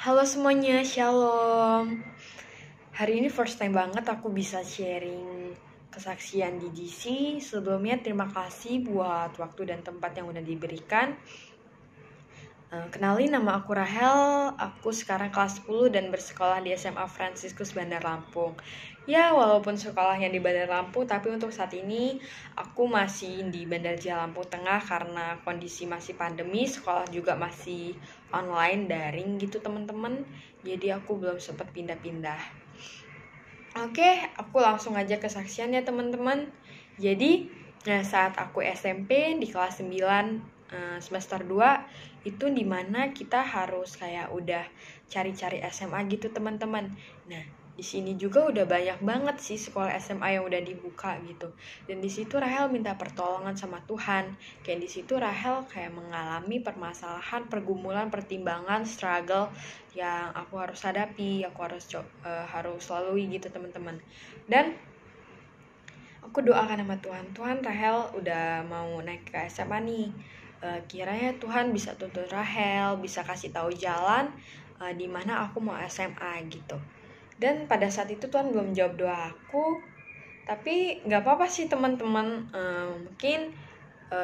Halo semuanya, shalom. Hari ini first time banget aku bisa sharing kesaksian di DC. Sebelumnya terima kasih buat waktu dan tempat yang udah diberikan. Kenalin, nama aku Rahel. Aku sekarang kelas 10 dan bersekolah di SMA Fransiskus Bandar Lampung. Ya, walaupun sekolahnya di Bandar Lampung, tapi untuk saat ini aku masih di Bandar Jaya Lampung Tengah karena kondisi masih pandemi, sekolah juga masih online daring gitu teman-teman. Jadi aku belum sempat pindah-pindah. Oke, aku langsung aja kesaksian ya teman-teman. Jadi, saat aku SMP di kelas 9 semester 2 itu dimana kita harus kayak udah cari-cari SMA gitu teman-teman. Nah, di sini juga udah banyak banget sih sekolah SMA yang udah dibuka gitu. Dan di situ Rahel minta pertolongan sama Tuhan. Kayak di situ Rahel kayak mengalami permasalahan, pergumulan, pertimbangan, struggle yang aku harus hadapi, aku harus lalui gitu teman-teman. Dan aku doakan sama Tuhan, Tuhan Rahel udah mau naik ke SMA nih. Kiranya Tuhan bisa tuntun Rahel, bisa kasih tahu jalan di mana aku mau SMA gitu. Dan pada saat itu Tuhan belum jawab doa aku, tapi nggak apa-apa sih teman-teman. Mungkin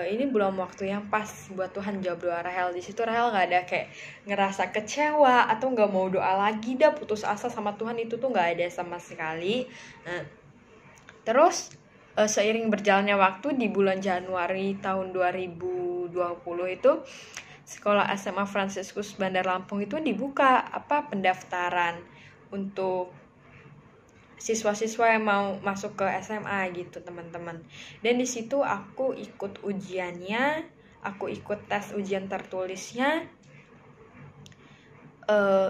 ini belum waktu yang pas buat Tuhan jawab doa Rahel. Di situ Rahel nggak ada kayak ngerasa kecewa atau nggak mau doa lagi, dah putus asa sama Tuhan, itu tuh nggak ada sama sekali. Terus seiring berjalannya waktu di bulan Januari tahun 2020 itu sekolah SMA Fransiskus Bandar Lampung itu dibuka pendaftaran untuk siswa-siswa yang mau masuk ke SMA gitu teman-teman. Dan di situ aku ikut ujiannya, aku ikut tes ujian tertulisnya.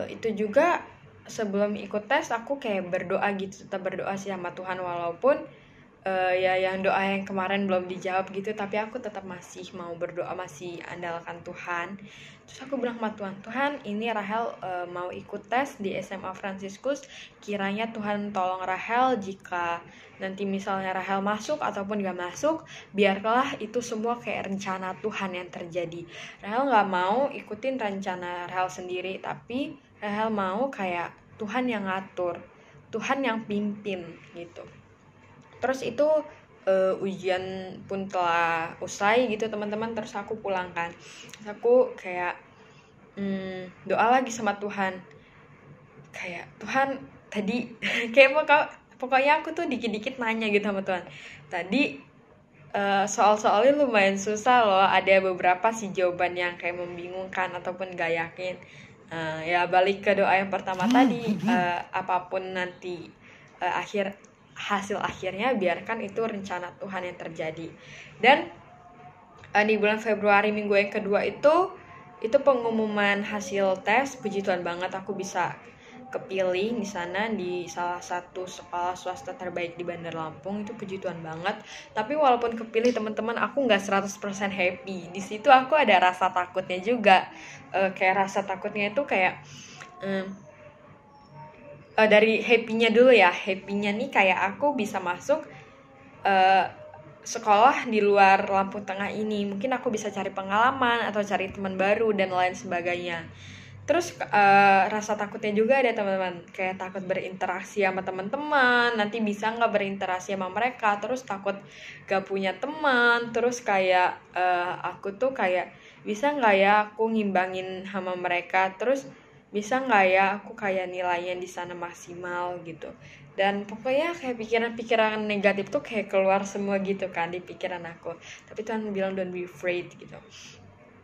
Itu juga sebelum ikut tes aku kayak berdoa gitu, tetap berdoa sih sama Tuhan walaupun ya yang doa yang kemarin belum dijawab gitu, tapi aku tetap masih mau berdoa, masih andalkan Tuhan. Terus aku bilang sama Tuhan, Tuhan ini Rahel mau ikut tes di SMA Fransiskus, kiranya Tuhan tolong Rahel, jika nanti misalnya Rahel masuk ataupun gak masuk, biarlah itu semua kayak rencana Tuhan yang terjadi. Rahel gak mau ikutin rencana Rahel sendiri, tapi Rahel mau kayak Tuhan yang ngatur, Tuhan yang pimpin gitu. Terus itu ujian pun telah usai gitu teman-teman. Terus aku pulang kan, terus aku kayak doa lagi sama Tuhan, kayak Tuhan tadi kayak pokoknya aku tuh dikit-dikit nanya gitu sama Tuhan. Tadi soal-soalnya lumayan susah loh, ada beberapa sih jawaban yang kayak membingungkan ataupun gak yakin. Ya balik ke doa yang pertama tadi, apapun nanti hasil akhirnya, biarkan itu rencana Tuhan yang terjadi. Dan di bulan Februari minggu yang kedua itu pengumuman hasil tes. Puji Tuhan banget aku bisa kepilih di sana, di salah satu sekolah swasta terbaik di Bandar Lampung. Itu puji Tuhan banget. Tapi walaupun kepilih teman-teman, aku nggak 100% happy. Di situ aku ada rasa takutnya juga. Kayak rasa takutnya itu kayak dari happy-nya dulu ya. Happy-nya nih kayak aku bisa masuk sekolah di luar Lampung Tengah ini. Mungkin aku bisa cari pengalaman atau cari teman baru dan lain sebagainya. Terus rasa takutnya juga ada teman-teman, kayak takut berinteraksi sama teman-teman, nanti bisa nggak berinteraksi sama mereka, terus takut gak punya teman, terus kayak aku tuh kayak bisa nggak ya aku ngimbangin sama mereka, terus bisa nggak ya aku kayak nilainya di sana maksimal gitu. Dan pokoknya kayak pikiran-pikiran negatif tuh kayak keluar semua gitu kan di pikiran aku. Tapi Tuhan bilang don't be afraid gitu.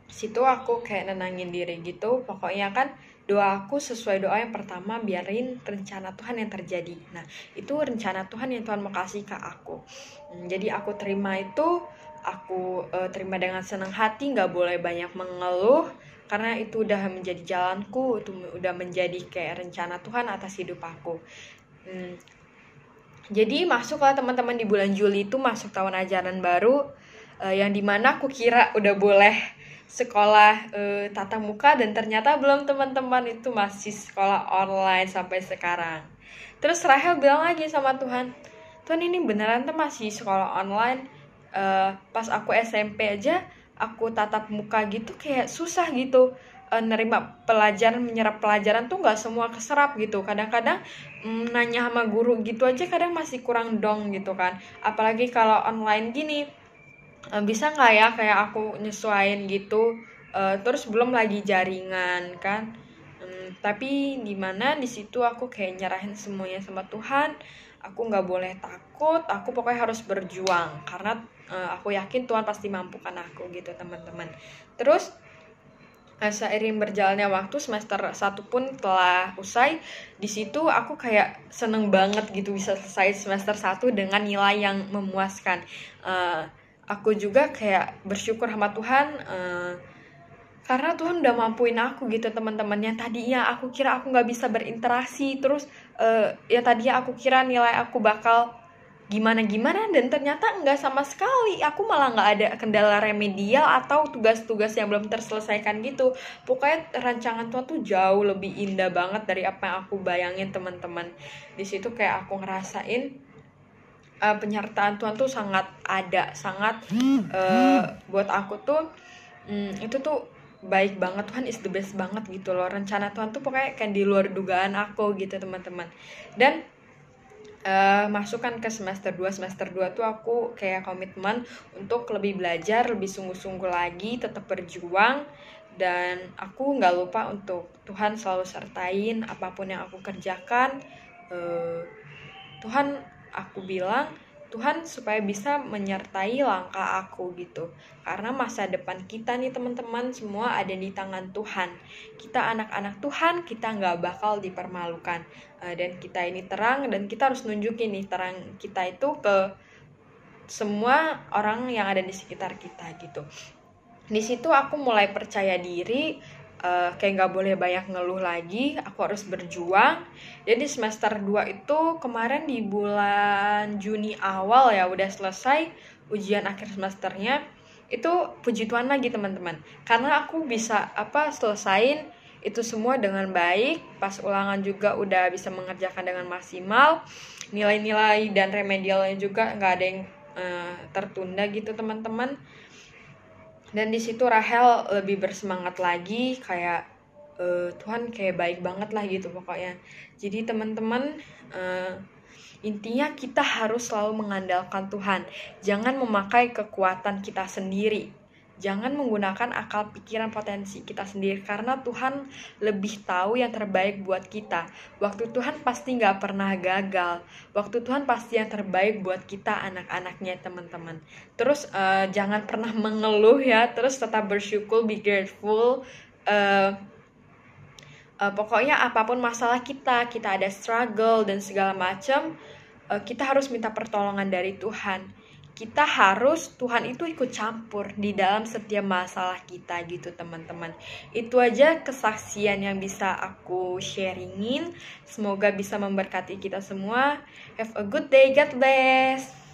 Situ aku kayak nenangin diri gitu. Pokoknya kan doa aku sesuai doa yang pertama, biarin rencana Tuhan yang terjadi. Nah itu rencana Tuhan yang Tuhan mau kasih ke aku. Jadi aku terima itu, aku terima dengan senang hati, gak boleh banyak mengeluh, karena itu udah menjadi jalanku, itu udah menjadi kayak rencana Tuhan atas hidup aku. Jadi masuklah teman-teman di bulan Juli itu masuk tahun ajaran baru, yang dimana aku kira udah boleh sekolah tatap muka, dan ternyata belum teman-teman, itu masih sekolah online sampai sekarang. Terus Rahel bilang lagi sama Tuhan, Tuhan ini beneran tuh masih sekolah online. Pas aku SMP aja aku tatap muka gitu kayak susah gitu. nerima pelajaran, menyerap pelajaran tuh nggak semua keserap gitu. Kadang-kadang nanya sama guru gitu aja kadang masih kurang dong gitu kan. Apalagi kalau online gini, bisa nggak ya kayak aku nyesuaiin gitu. Terus belum lagi jaringan kan. Tapi dimana di situ aku kayak nyerahin semuanya sama Tuhan. Aku nggak boleh takut, aku pokoknya harus berjuang karena aku yakin Tuhan pasti mampukan aku gitu teman-teman. Terus seiring berjalannya waktu, semester 1 pun telah usai. Di situ aku kayak seneng banget gitu bisa selesai semester 1 dengan nilai yang memuaskan. Aku juga kayak bersyukur sama Tuhan karena Tuhan udah mampuin aku gitu teman-teman. Yang tadinya aku kira aku nggak bisa berinteraksi, terus ya tadinya aku kira nilai aku bakal gimana-gimana, dan ternyata nggak sama sekali. Aku malah nggak ada kendala remedial atau tugas-tugas yang belum terselesaikan gitu. Pokoknya rancangan Tuhan tuh jauh lebih indah banget dari apa yang aku bayangin teman-teman. Di situ kayak aku ngerasain penyertaan Tuhan tuh sangat ada, sangat buat aku tuh itu tuh baik banget. Tuhan is the best banget gitu loh. Rencana Tuhan tuh pokoknya kayak di luar dugaan aku gitu teman-teman. Dan masukkan ke semester 2 tuh aku kayak komitmen untuk lebih belajar, lebih sungguh-sungguh lagi, tetap berjuang. Dan aku gak lupa untuk Tuhan selalu sertain apapun yang aku kerjakan. Tuhan, aku bilang Tuhan supaya bisa menyertai langkah aku gitu. Karena masa depan kita nih teman-teman semua ada di tangan Tuhan. Kita anak-anak Tuhan, kita gak bakal dipermalukan. Dan kita ini terang, dan kita harus nunjukin nih terang kita itu ke semua orang yang ada di sekitar kita gitu. Di situ aku mulai percaya diri, kayak gak boleh banyak ngeluh lagi, aku harus berjuang. Jadi semester 2 itu kemarin di bulan Juni awal ya udah selesai ujian akhir semesternya. Itu puji Tuhan lagi teman-teman, karena aku bisa selesain itu semua dengan baik. Pas ulangan juga udah bisa mengerjakan dengan maksimal. Nilai-nilai dan remedialnya juga nggak ada yang tertunda gitu teman-teman. Dan di situ Rahel lebih bersemangat lagi, kayak Tuhan kayak baik banget lah gitu pokoknya. Jadi teman-teman, intinya kita harus selalu mengandalkan Tuhan. Jangan memakai kekuatan kita sendiri. Jangan menggunakan akal pikiran potensi kita sendiri, karena Tuhan lebih tahu yang terbaik buat kita. Waktu Tuhan pasti gak pernah gagal. Waktu Tuhan pasti yang terbaik buat kita anak-anaknya teman-teman. Terus jangan pernah mengeluh ya. Terus tetap bersyukur, be grateful. Pokoknya apapun masalah kita ada struggle dan segala macam, kita harus minta pertolongan dari Tuhan. Tuhan itu ikut campur di dalam setiap masalah kita gitu teman-teman. Itu aja kesaksian yang bisa aku sharingin. Semoga bisa memberkati kita semua. Have a good day, God bless.